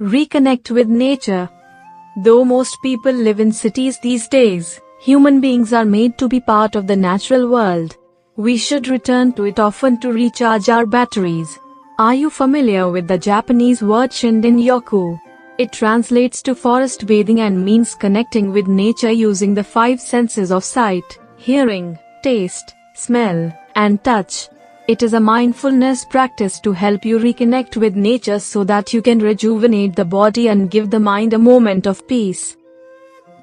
Reconnect with nature. Though most people live in cities these days, human beings are made to be part of the natural world. We should return to it often to recharge our batteries. Are you familiar with the Japanese word Shinrin-yoku? It translates to forest bathing and means connecting with nature using the five senses of sight, hearing, taste, smell, and touch. It is a mindfulness practice to help you reconnect with nature so that you can rejuvenate the body and give the mind a moment of peace.